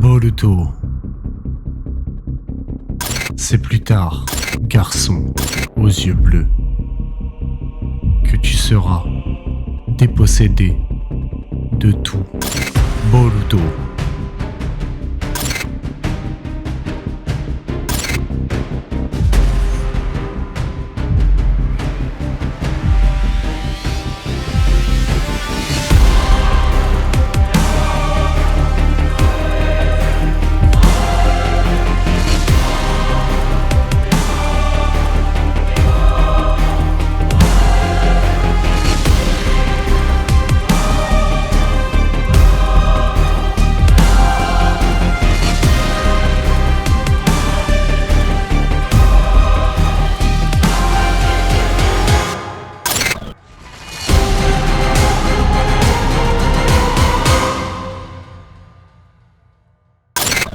Boruto. C'est plus tard, garçon aux yeux bleus, que tu seras dépossédé de tout. Boruto.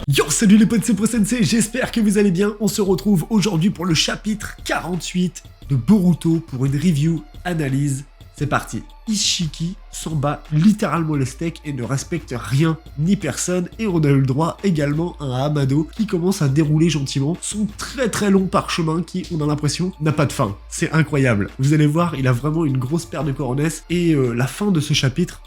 Yo, salut les potes, c'est ProSensei, j'espère que vous allez bien. On se retrouve aujourd'hui pour le chapitre 48 de Boruto pour une review analyse. C'est parti. Ishiki s'en bat littéralement les steaks et ne respecte rien ni personne, et on a eu le droit également à un Amado qui commence à dérouler gentiment son très long parchemin qui, on a l'impression, n'a pas de fin. C'est incroyable. Vous allez voir, il a vraiment une grosse paire de coronets, et la fin de ce chapitre,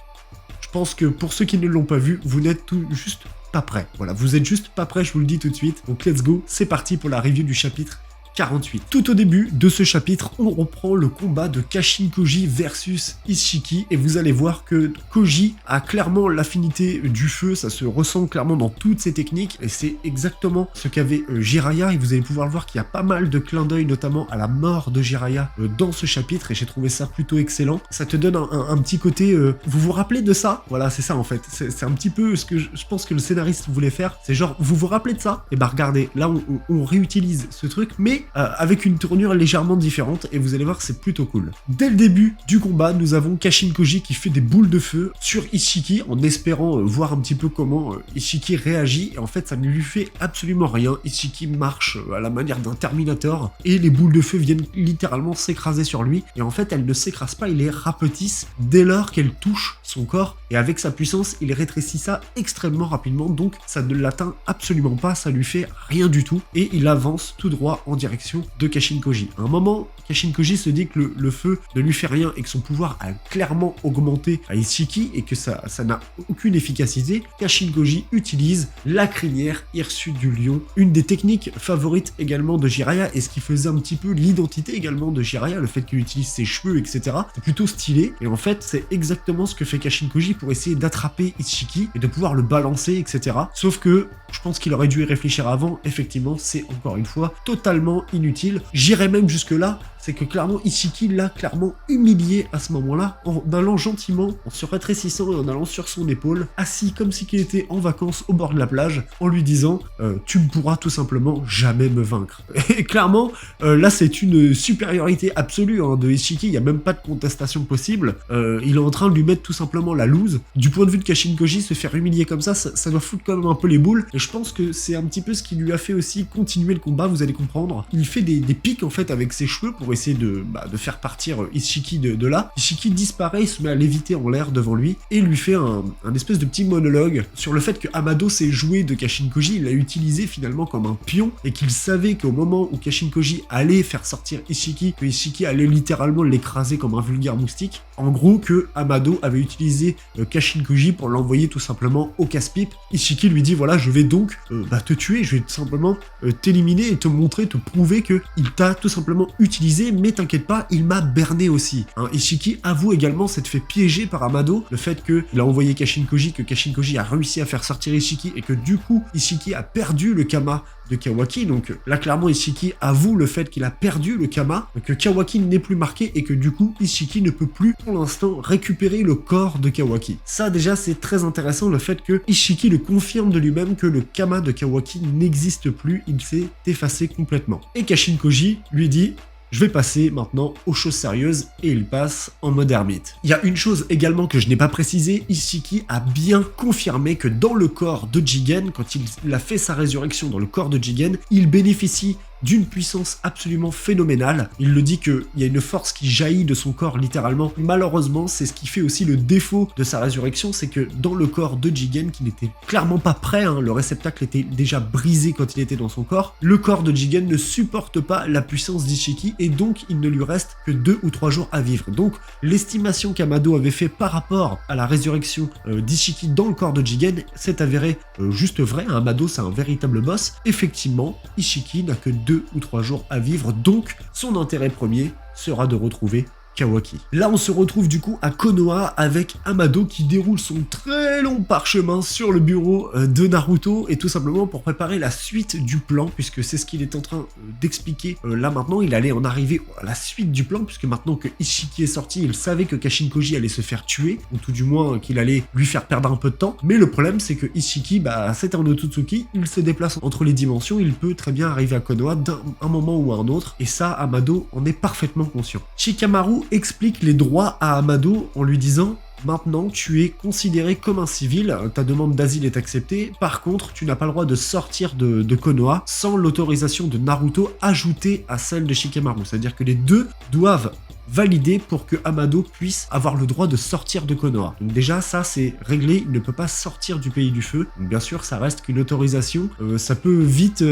je pense que pour ceux qui ne l'ont pas vu, vous n'êtes tout juste pas prêt. Voilà, vous êtes juste pas prêt, je vous le dis tout de suite. Donc let's go, c'est parti pour la review du chapitre 48. Tout au début de ce chapitre, on reprend le combat de Kashin Koji versus Ishiki, et vous allez voir que Koji a clairement l'affinité du feu, ça se ressent clairement dans toutes ses techniques, et c'est exactement ce qu'avait Jiraiya, et vous allez pouvoir voir qu'il y a pas mal de clins d'œil, notamment à la mort de Jiraiya dans ce chapitre, et j'ai trouvé ça plutôt excellent. Ça te donne un petit côté, vous vous rappelez de ça? Voilà, c'est ça en fait, c'est un petit peu ce que je pense que le scénariste voulait faire, c'est genre, vous vous rappelez de ça? Et bah regardez, là on réutilise ce truc, mais avec une tournure légèrement différente, et vous allez voir, c'est plutôt cool. Dès le début du combat, nous avons Kashin Koji qui fait des boules de feu sur Ishiki en espérant voir un petit peu comment Ishiki réagit, et en fait ça ne lui fait absolument rien. Ishiki marche à la manière d'un Terminator et les boules de feu viennent littéralement s'écraser sur lui, et en fait elles ne s'écrasent pas, ils les rapetissent dès lors qu'elles touchent son corps, et avec sa puissance il rétrécit ça extrêmement rapidement, donc ça ne l'atteint absolument pas, ça lui fait rien du tout, et il avance tout droit en direction de Kashin Koji. À un moment, Kashin Koji se dit que le feu ne lui fait rien et que son pouvoir a clairement augmenté à Ishiki et que ça n'a aucune efficacité. Kashin Koji utilise la crinière hirsute du lion, une des techniques favorites également de Jiraiya, et ce qui faisait un petit peu l'identité également de Jiraiya, le fait qu'il utilise ses cheveux, etc. C'est plutôt stylé, et en fait c'est exactement ce que fait Kashin Koji pour essayer d'attraper Ishiki et de pouvoir le balancer, etc. Sauf que je pense qu'il aurait dû y réfléchir avant. Effectivement, c'est encore une fois totalement inutile. J'irais même jusque là, c'est que clairement Ishiki l'a clairement humilié à ce moment-là, en allant gentiment, en se rétrécissant et en allant sur son épaule, assis comme si qu'il était en vacances au bord de la plage, en lui disant tu ne pourras tout simplement jamais me vaincre. Et clairement, là c'est une supériorité absolue de Ishiki, il n'y a même pas de contestation possible. Il est en train de lui mettre tout simplement la loose. Du point de vue de Kashin Koji, se faire humilier comme ça doit foutre quand même un peu les boules, et je pense que c'est un petit peu ce qui lui a fait aussi continuer le combat, vous allez comprendre. Il fait des pics en fait avec ses cheveux pour essayer de faire partir Ishiki de là. Ishiki disparaît, il se met à léviter en l'air devant lui et lui fait un espèce de petit monologue sur le fait que Amado s'est joué de Kashin Koji, il l'a utilisé finalement comme un pion, et qu'il savait qu'au moment où Kashin Koji allait faire sortir Ishiki, que Ishiki allait littéralement l'écraser comme un vulgaire moustique. En gros, que Amado avait utilisé Kashin Koji pour l'envoyer tout simplement au casse-pipe. Ishiki lui dit voilà, je vais donc te tuer, je vais tout simplement t'éliminer et te montrer, te prouver que il t'a tout simplement utilisé, mais t'inquiète pas, il m'a berné aussi. Ishiki avoue également s'être fait piéger par Amado, le fait qu'il a envoyé Kashin Koji, que Kashin Koji a réussi à faire sortir Ishiki, et que du coup, Ishiki a perdu le Kama de Kawaki. Donc là, clairement, Ishiki avoue le fait qu'il a perdu le Kama, que Kawaki n'est plus marqué, et que du coup, Ishiki ne peut plus, pour l'instant, récupérer le corps de Kawaki. Ça, déjà, c'est très intéressant, le fait que Ishiki le confirme de lui-même que le Kama de Kawaki n'existe plus, il s'est effacé complètement. Et Kashin Koji lui dit je vais passer maintenant aux choses sérieuses, et il passe en mode ermite. Il y a une chose également que je n'ai pas précisé, Ishiki a bien confirmé que dans le corps de Jigen, quand il a fait sa résurrection dans le corps de Jigen, il bénéficie d'une puissance absolument phénoménale. Il le dit qu'il y a une force qui jaillit de son corps littéralement. Malheureusement, c'est ce qui fait aussi le défaut de sa résurrection, c'est que dans le corps de Jigen, qui n'était clairement pas prêt, hein, le réceptacle était déjà brisé quand il était dans son corps, le corps de Jigen ne supporte pas la puissance d'Ishiki et donc il ne lui reste que 2 ou 3 jours à vivre. Donc l'estimation qu'Amado avait fait par rapport à la résurrection d'Ishiki dans le corps de Jigen s'est avérée juste vrai. Amado, c'est un véritable boss. Effectivement, Ishiki n'a que 2 ou 3 jours à vivre, donc son intérêt premier sera de retrouver Kawaki. Là, on se retrouve du coup à Konoha avec Amado qui déroule son très long parchemin sur le bureau de Naruto et tout simplement pour préparer la suite du plan, puisque c'est ce qu'il est en train d'expliquer là maintenant. Il allait en arriver à la suite du plan, puisque maintenant que Ishiki est sorti, il savait que Kashin Koji allait se faire tuer, ou tout du moins qu'il allait lui faire perdre un peu de temps. Mais le problème, c'est que Ishiki, c'est un Otsutsuki, il se déplace entre les dimensions, il peut très bien arriver à Konoha d'un moment ou à un autre, et ça, Amado en est parfaitement conscient. Shikamaru explique les droits à Amado en lui disant: maintenant, tu es considéré comme un civil, ta demande d'asile est acceptée, par contre, tu n'as pas le droit de sortir de Konoha sans l'autorisation de Naruto ajoutée à celle de Shikamaru. C'est-à-dire que les deux doivent valider pour que Amado puisse avoir le droit de sortir de Konoha. Donc déjà, ça c'est réglé, il ne peut pas sortir du pays du feu. Donc bien sûr, ça reste qu'une autorisation, ça peut vite...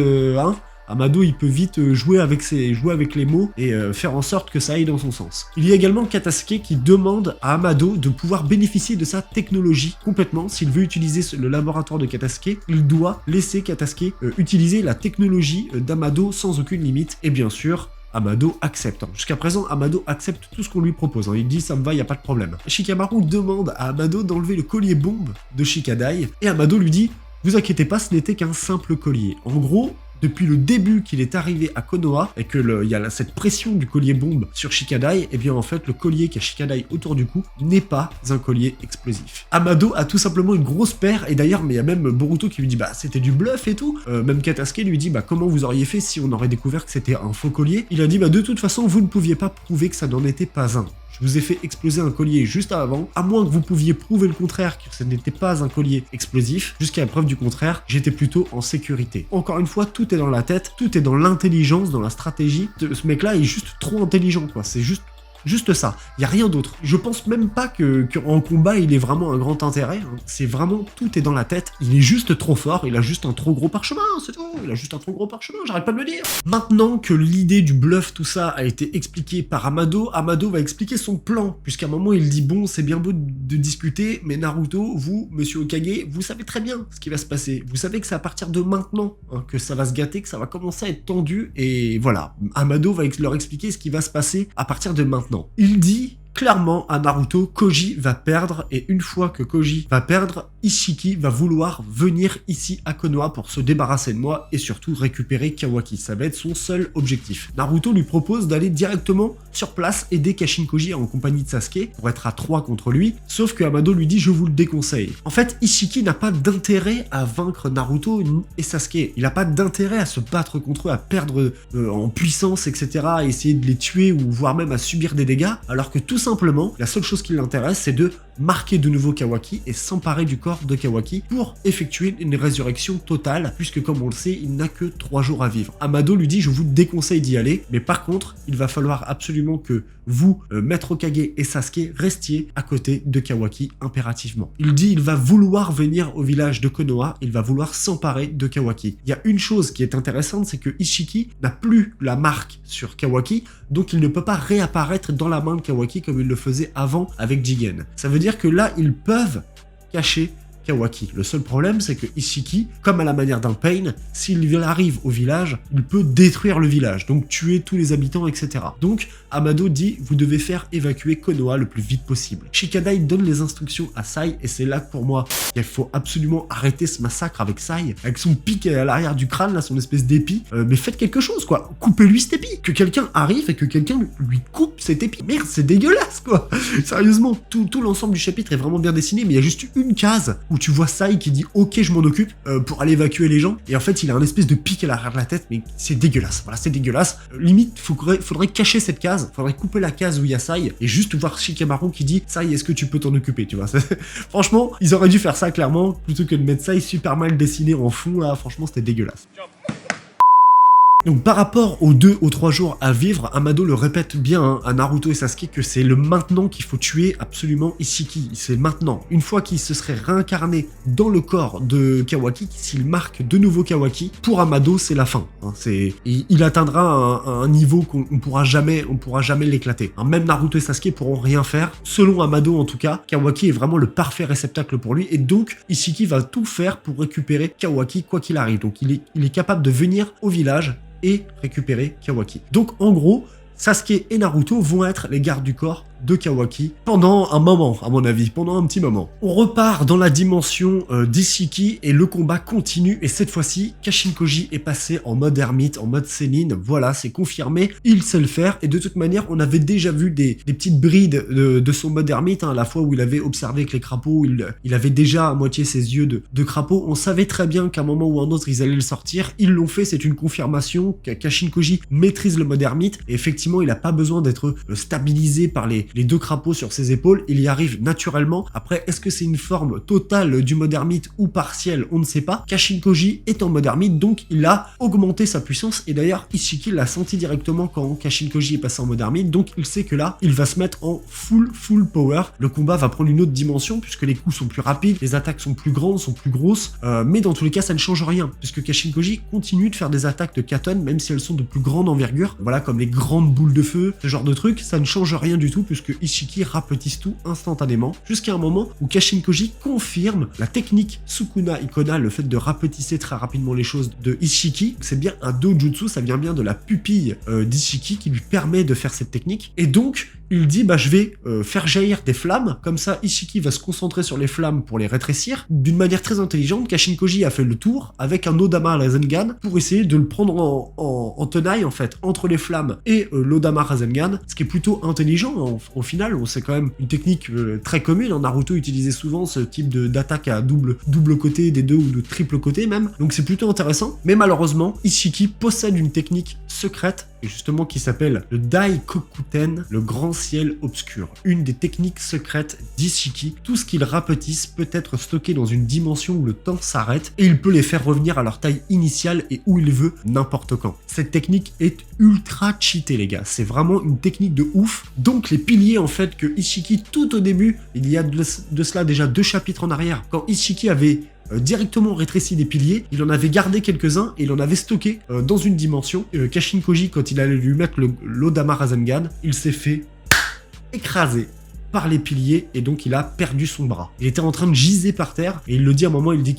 Amado, il peut vite jouer avec les mots et faire en sorte que ça aille dans son sens. Il y a également Katasuke qui demande à Amado de pouvoir bénéficier de sa technologie complètement. S'il veut utiliser le laboratoire de Katasuke, il doit laisser Katasuke utiliser la technologie d'Amado sans aucune limite. Et bien sûr, Amado accepte. Jusqu'à présent, Amado accepte tout ce qu'on lui propose. Il dit ça me va, il n'y a pas de problème. Shikamaru demande à Amado d'enlever le collier bombe de Shikadai et Amado lui dit: vous inquiétez pas, ce n'était qu'un simple collier. En gros, depuis le début qu'il est arrivé à Konoha et que il y a cette pression du collier bombe sur Shikadai, et bien en fait le collier qui a Shikadai autour du cou n'est pas un collier explosif. Amado a tout simplement une grosse paire, et d'ailleurs mais il y a même Boruto qui lui dit c'était du bluff et tout. Même Katasuke lui dit comment vous auriez fait si on aurait découvert que c'était un faux collier. Il a dit de toute façon vous ne pouviez pas prouver que ça n'en était pas un. Je vous ai fait exploser un collier juste avant, à moins que vous pouviez prouver le contraire, que ce n'était pas un collier explosif. Jusqu'à la preuve du contraire, j'étais plutôt en sécurité. Encore une fois, tout est dans la tête, tout est dans l'intelligence, dans la stratégie. Ce mec-là est juste trop intelligent, quoi. C'est juste ça, il n'y a rien d'autre. Je pense même pas qu'en combat il ait vraiment un grand intérêt, hein. C'est vraiment, tout est dans la tête. Il est juste trop fort, il a juste un trop gros parchemin, c'est tout. Il a juste un trop gros parchemin, j'arrête pas de le dire. Maintenant que l'idée du bluff, tout ça a été expliqué par Amado, Amado va expliquer son plan, puisqu'à un moment il dit bon, c'est bien beau de discuter, mais Naruto, vous, monsieur Hokage, vous savez très bien ce qui va se passer. Vous savez que c'est à partir de maintenant que ça va se gâter, que ça va commencer à être tendu, et voilà. Amado va leur expliquer ce qui va se passer à partir de maintenant. Il dit clairement à Naruto, Koji va perdre, et une fois que Koji va perdre, Ishiki va vouloir venir ici à Konoha pour se débarrasser de moi et surtout récupérer Kawaki. Ça va être son seul objectif. Naruto lui propose d'aller directement sur place aider Kashin Koji en compagnie de Sasuke pour être à 3 contre lui, sauf que Amado lui dit je vous le déconseille. En fait, Ishiki n'a pas d'intérêt à vaincre Naruto et Sasuke. Il n'a pas d'intérêt à se battre contre eux, à perdre en puissance, etc., à essayer de les tuer ou voire même à subir des dégâts, alors que tout simplement, la seule chose qui l'intéresse, c'est de marquer de nouveau Kawaki et s'emparer du corps de Kawaki pour effectuer une résurrection totale, puisque comme on le sait, il n'a que 3 jours à vivre. Amado lui dit je vous déconseille d'y aller, mais par contre, il va falloir absolument que vous, Maître Hokage et Sasuke, restiez à côté de Kawaki impérativement. Il dit il va vouloir venir au village de Konoha, il va vouloir s'emparer de Kawaki. Il y a une chose qui est intéressante, c'est que Ishiki n'a plus la marque sur Kawaki, donc il ne peut pas réapparaître dans la main de Kawaki comme il le faisait avant avec Jigen. Ça veut dire que là, ils peuvent cacher Kawaki. Le seul problème, c'est que Ishiki, comme à la manière d'un Pain, s'il arrive au village, il peut détruire le village, donc tuer tous les habitants, etc. Donc, Amado dit, vous devez faire évacuer Konoha le plus vite possible. Shikadai donne les instructions à Sai, et c'est là que pour moi, il faut absolument arrêter ce massacre avec Sai, avec son pic à l'arrière du crâne, là, son espèce d'épi. Mais faites quelque chose, quoi. Coupez-lui cet épi. Que quelqu'un arrive et que quelqu'un lui coupe cet épi. Merde, c'est dégueulasse, quoi. Sérieusement, tout l'ensemble du chapitre est vraiment bien dessiné, mais il y a juste une case où tu vois Sai qui dit ok je m'en occupe pour aller évacuer les gens, et en fait il a un espèce de pic à l'arrière de la tête, mais c'est dégueulasse, voilà, c'est dégueulasse. Limite faudrait cacher cette case, faudrait couper la case où il y a Sai et juste voir Shikamaru qui dit Sai est-ce que tu peux t'en occuper, tu vois. Franchement ils auraient dû faire ça clairement plutôt que de mettre Sai super mal dessiné en fond là, franchement c'était dégueulasse. Donc par rapport aux 2 aux 3 jours à vivre, Amado le répète bien hein, à Naruto et Sasuke que c'est le maintenant qu'il faut tuer absolument Ishiki. C'est maintenant. Une fois qu'il se serait réincarné dans le corps de Kawaki, s'il marque de nouveau Kawaki, pour Amado c'est la fin. Hein, il atteindra un niveau qu'on pourra jamais l'éclater. Hein, même Naruto et Sasuke pourront rien faire. Selon Amado en tout cas, Kawaki est vraiment le parfait réceptacle pour lui et donc Ishiki va tout faire pour récupérer Kawaki quoi qu'il arrive. Donc il est capable de venir au village et récupérer Kawaki. Donc en gros, Sasuke et Naruto vont être les gardes du corps de Kawaki pendant un moment, à mon avis, pendant un petit moment. On repart dans la dimension d'Ishiki et le combat continue et cette fois-ci, Kashin Koji est passé en mode ermite, en mode sénine, voilà, c'est confirmé, il sait le faire et de toute manière, on avait déjà vu des petites brides de son mode ermite, hein, à la fois où il avait observé que les crapauds, il avait déjà à moitié ses yeux de crapaud, on savait très bien qu'à un moment ou un autre, ils allaient le sortir, ils l'ont fait, c'est une confirmation que Kashin Koji maîtrise le mode ermite et effectivement, il n'a pas besoin d'être stabilisé par les 2 crapauds sur ses épaules, il y arrive naturellement. Après, est-ce que c'est une forme totale du mode ermite ou partielle? On ne sait pas. Kashin Koji est en mode ermite, donc il a augmenté sa puissance, et d'ailleurs, Ishiki l'a senti directement quand Kashin Koji est passé en mode ermite, donc il sait que là, il va se mettre en full power. Le combat va prendre une autre dimension, puisque les coups sont plus rapides, les attaques sont plus grandes, sont plus grosses, mais dans tous les cas, ça ne change rien, puisque Kashin Koji continue de faire des attaques de Katon, même si elles sont de plus grande envergure, voilà, comme les grandes boules de feu, ce genre de trucs, ça ne change rien du tout, puisque Ishiki rapetisse tout instantanément, jusqu'à un moment où Kashin Koji confirme la technique Sukuna Ikona, le fait de rapetisser très rapidement les choses de Ishiki. C'est bien un dojutsu, ça vient bien de la pupille d'Ishiki qui lui permet de faire cette technique, et donc il dit bah je vais faire jaillir des flammes, comme ça Ishiki va se concentrer sur les flammes pour les rétrécir. D'une manière très intelligente, Kashin Koji a fait le tour avec un Odama Rasengan pour essayer de le prendre en tenaille en fait, entre les flammes et l'Odama Rasengan, ce qui est plutôt intelligent au final. C'est quand même une technique très commune, hein. Naruto utilisait souvent ce type d'attaque à double côté, des 2 ou de triple côté même, donc c'est plutôt intéressant, mais malheureusement Ishiki possède une technique secrète, et justement qui s'appelle le Daikokuten, le grand ciel obscur, une des techniques secrètes d'Ishiki. Tout ce qu'il rapetisse peut être stocké dans une dimension où le temps s'arrête, et il peut les faire revenir à leur taille initiale et où il veut n'importe quand. Cette technique est ultra cheatée les gars, c'est vraiment une technique de ouf. Donc les piliers en fait que Ishiki tout au début, il y a de cela déjà 2 chapitres en arrière, quand Ishiki avait directement rétréci des piliers, il en avait gardé quelques-uns et il en avait stocké dans une dimension. Kashin Koji, quand il allait lui mettre l'Odama Rasengan, il s'est fait écraser par les piliers et donc il a perdu son bras. Il était en train de giser par terre et il le dit à un moment, il dit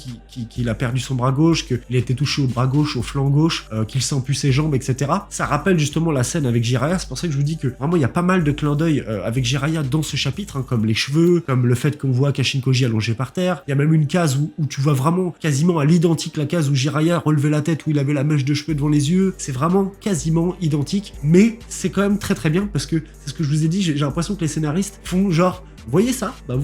qu'il a perdu son bras gauche, qu'il a été touché au bras gauche, au flanc gauche, qu'il sent plus ses jambes, etc. Ça rappelle justement la scène avec Jiraiya, c'est pour ça que je vous dis que vraiment il y a pas mal de clins d'œil avec Jiraiya dans ce chapitre, hein, comme les cheveux, comme le fait qu'on voit Kashin Koji allongé par terre. Il y a même une case où tu vois vraiment quasiment à l'identique la case où Jiraiya relevait la tête, où il avait la mèche de cheveux devant les yeux. C'est vraiment quasiment identique, mais c'est quand même très très bien parce que c'est ce que je vous ai dit, j'ai l'impression que les scénaristes font genre, voyez ça, bah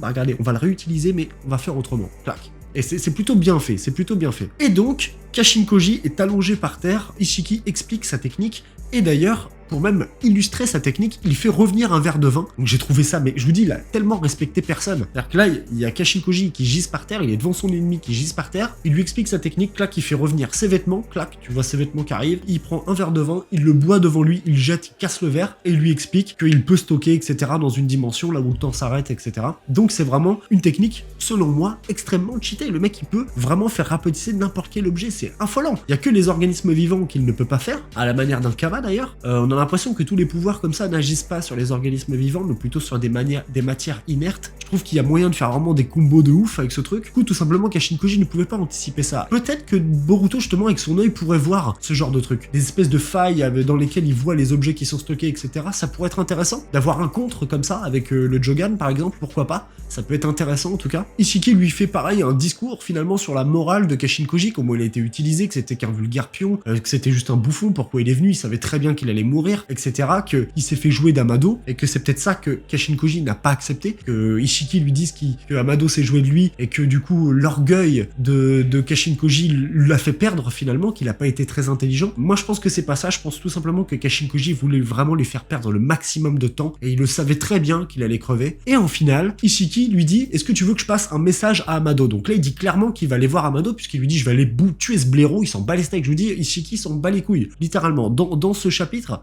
regardez, on va le réutiliser mais on va faire autrement, clac. Et c'est plutôt bien fait, c'est plutôt bien fait. Et donc, Kashin Koji est allongé par terre, Ishiki explique sa technique, et d'ailleurs, pour même illustrer sa technique, il fait revenir un verre de vin. Donc j'ai trouvé ça, mais je vous dis, il a tellement respecté personne. C'est-à-dire que là, il y a Kashin Koji qui gise par terre, il est devant son ennemi qui gise par terre, il lui explique sa technique, clac, il fait revenir ses vêtements, clac, tu vois ses vêtements qui arrivent, il prend un verre de vin, il le boit devant lui, il jette, il casse le verre, et il lui explique qu'il peut stocker, etc., dans une dimension, là où le temps s'arrête, etc. Donc c'est vraiment une technique, selon moi, extrêmement cheatée. Le mec, il peut vraiment faire rapetisser n'importe quel objet, c'est affolant. Il y a que les organismes vivants qu'il ne peut pas faire, à la manière d'un Kama d'ailleurs. On a l'impression que tous les pouvoirs comme ça n'agissent pas sur les organismes vivants, mais plutôt sur des matières inertes. Je trouve qu'il y a moyen de faire vraiment des combos de ouf avec ce truc. Du coup, tout simplement, Kashin Koji ne pouvait pas anticiper ça. Peut-être que Boruto, justement, avec son œil, pourrait voir ce genre de truc. Des espèces de failles dans lesquelles il voit les objets qui sont stockés, etc. Ça pourrait être intéressant d'avoir un contre comme ça, avec le Jogan, par exemple, pourquoi pas. Ça peut être intéressant, en tout cas. Ishiki lui fait pareil, un discours, finalement, sur la morale de Kashin Koji, comment il a été utilisé, que c'était qu'un vulgaire pion, que c'était juste un bouffon, pourquoi il est venu, il savait très bien qu'il allait mourir, mourir, etc., qu'il s'est fait jouer d'Amado, et que c'est peut-être ça que Kashin Koji n'a pas accepté, que Ishiki lui dise que Amado s'est joué de lui, et que du coup, l'orgueil de Kashin Koji l'a fait perdre finalement, qu'il a pas été très intelligent. Moi, je pense que c'est pas ça, je pense tout simplement que Kashin Koji voulait vraiment lui faire perdre le maximum de temps, et il le savait très bien qu'il allait crever. Et en final, Ishiki lui dit, est-ce que tu veux que je passe un message à Amado? Donc là, il dit clairement qu'il va aller voir Amado, puisqu'il lui dit, je vais aller tuer ce blaireau, il s'en bat les steaks. Je vous dis, Ishiki s'en bat les couilles, littéralement. Dans ce chapitre,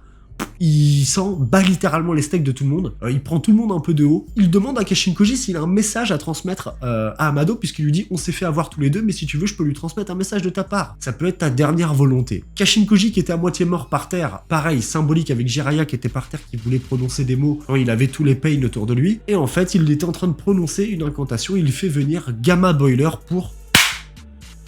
il s'en bat littéralement les steaks de tout le monde, il prend tout le monde un peu de haut, il demande à Kashin Koji s'il a un message à transmettre à Amado, puisqu'il lui dit on s'est fait avoir tous les deux, mais si tu veux je peux lui transmettre un message de ta part, ça peut être ta dernière volonté. Kashin Koji qui était à moitié mort par terre, pareil, symbolique avec Jiraiya qui était par terre, qui voulait prononcer des mots quand il avait tous les pains autour de lui, et en fait il était en train de prononcer une incantation, il fait venir Gamma Boiler pour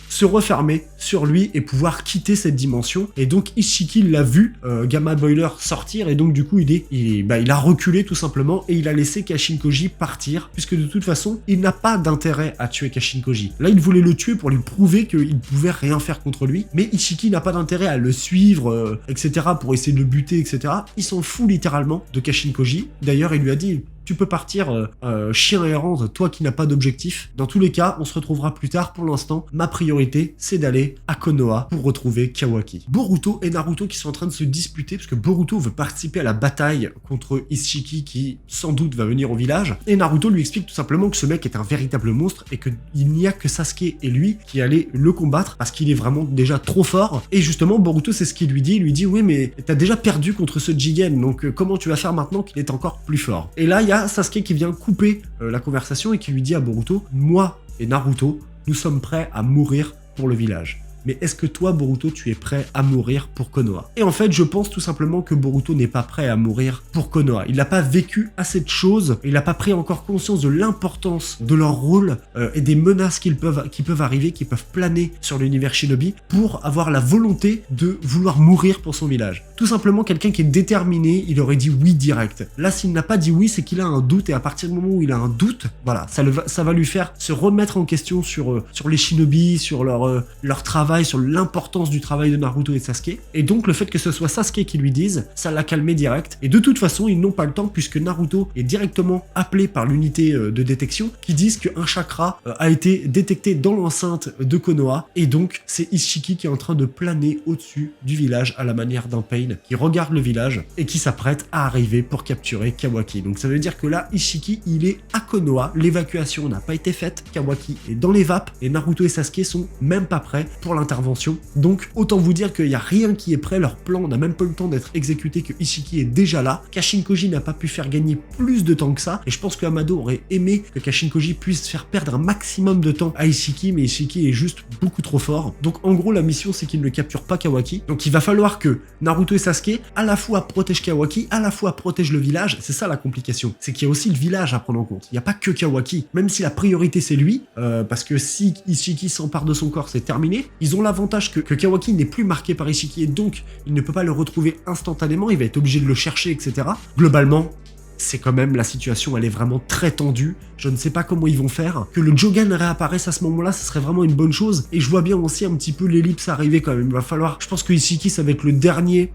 se refermer sur lui et pouvoir quitter cette dimension. Et donc Ishiki l'a vu, Gamma Boiler sortir, et donc du coup il a reculé tout simplement, et il a laissé Kashin Koji partir, puisque de toute façon il n'a pas d'intérêt à tuer Kashin Koji. Là il voulait le tuer pour lui prouver qu'il ne pouvait rien faire contre lui, mais Ishiki n'a pas d'intérêt à le suivre, etc., pour essayer de le buter, etc. Il s'en fout littéralement de Kashin Koji. D'ailleurs il lui a dit tu peux partir, chien errant, toi qui n'as pas d'objectif. Dans tous les cas, on se retrouvera plus tard. Pour l'instant, ma priorité, c'est d'aller à Konoha pour retrouver Kawaki. Boruto et Naruto qui sont en train de se disputer, parce que Boruto veut participer à la bataille contre Ishiki qui, sans doute, va venir au village. Et Naruto lui explique tout simplement que ce mec est un véritable monstre et qu'il n'y a que Sasuke et lui qui allaient le combattre parce qu'il est vraiment déjà trop fort. Et justement, Boruto, c'est ce qu'il lui dit. Il lui dit, oui, mais t'as déjà perdu contre ce Jigen, donc comment tu vas faire maintenant qu'il est encore plus fort? Et là, il y a Sasuke qui vient couper la conversation et qui lui dit à Boruto, moi et Naruto, nous sommes prêts à mourir pour le village. Mais est-ce que toi, Boruto, tu es prêt à mourir pour Konoha? Et en fait, je pense tout simplement que Boruto n'est pas prêt à mourir pour Konoha. Il n'a pas vécu assez de choses, il n'a pas pris encore conscience de l'importance de leur rôle et des menaces qui peuvent arriver, qui peuvent planer sur l'univers Shinobi, pour avoir la volonté de vouloir mourir pour son village. Tout simplement, quelqu'un qui est déterminé, il aurait dit oui direct. Là, s'il n'a pas dit oui, c'est qu'il a un doute, et à partir du moment où il a un doute, voilà, ça va lui faire se remettre en question sur les Shinobi, sur leur travail, sur l'importance du travail de Naruto et Sasuke. Et donc le fait que ce soit Sasuke qui lui dise, ça l'a calmé direct. Et de toute façon, ils n'ont pas le temps, puisque Naruto est directement appelé par l'unité de détection qui disent qu'un chakra a été détecté dans l'enceinte de Konoha. Et donc c'est Ishiki qui est en train de planer au-dessus du village à la manière d'un Pain, qui regarde le village et qui s'apprête à arriver pour capturer Kawaki. Donc ça veut dire que là, Ishiki, il est à Konoha, l'évacuation n'a pas été faite, Kawaki est dans les vapes, et Naruto et Sasuke sont même pas prêts pour l'intervention. Donc autant vous dire qu'il n'y a rien qui est prêt, leur plan n'a même pas eu le temps d'être exécuté, que Ishiki est déjà là. Kashin Koji n'a pas pu faire gagner plus de temps que ça, et je pense que Amado aurait aimé que Kashin Koji puisse faire perdre un maximum de temps à Ishiki, mais Ishiki est juste beaucoup trop fort. Donc en gros, la mission, c'est qu'il ne capture pas Kawaki. Donc il va falloir que Naruto et Sasuke à la fois protègent Kawaki, à la fois protègent le village. C'est ça la complication, c'est qu'il y a aussi le village à prendre en compte. Il n'y a pas que Kawaki, même si la priorité c'est lui, parce que si Ishiki s'empare de son corps, c'est terminé. Ils ont l'avantage que Kawaki n'est plus marqué par Ishiki, et donc il ne peut pas le retrouver instantanément, il va être obligé de le chercher, etc. Globalement, c'est quand même, la situation elle est vraiment très tendue, je ne sais pas comment ils vont faire. Que le Jogan réapparaisse à ce moment là, ce serait vraiment une bonne chose, et je vois bien aussi un petit peu l'ellipse arriver quand même. Il va falloir, je pense que Ishiki ça va être le dernier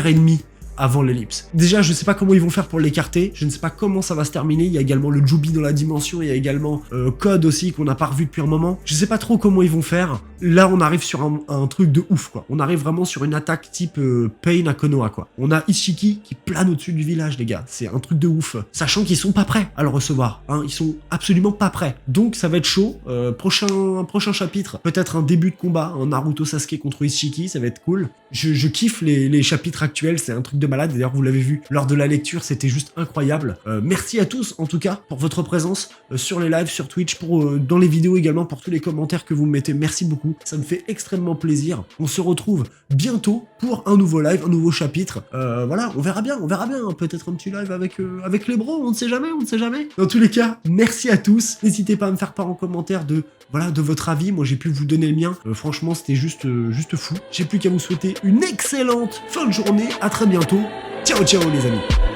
ennemi avant l'ellipse. Déjà, je sais pas comment ils vont faire pour l'écarter, je ne sais pas comment ça va se terminer. Il y a également le Jubi dans la dimension, il y a également Code aussi qu'on n'a pas revu depuis un moment. Je sais pas trop comment ils vont faire. Là, on arrive sur un truc de ouf, quoi. On arrive vraiment sur une attaque type Pain à Konoha, quoi. On a Ishiki qui plane au-dessus du village, les gars. C'est un truc de ouf. Sachant qu'ils sont pas prêts à le recevoir, hein. Ils sont absolument pas prêts. Donc, ça va être chaud. Prochain chapitre, peut-être un début de combat, un Naruto Sasuke contre Ishiki, ça va être cool. Je kiffe les chapitres actuels, c'est un truc de malade. D'ailleurs, vous l'avez vu lors de la lecture, c'était juste incroyable. Merci à tous, en tout cas, pour votre présence sur les lives, sur Twitch, dans les vidéos également, pour tous les commentaires que vous mettez. Merci beaucoup, ça me fait extrêmement plaisir. On se retrouve bientôt pour un nouveau live, un nouveau chapitre. Voilà, on verra bien, hein. Peut-être un petit live avec les bros, on ne sait jamais. Dans tous les cas, merci à tous. N'hésitez pas à me faire part en commentaire de votre avis. Moi, j'ai pu vous donner le mien. Franchement, c'était juste fou. J'ai plus qu'à vous souhaiter une excellente fin de journée. À très bientôt. Ciao, ciao les amis.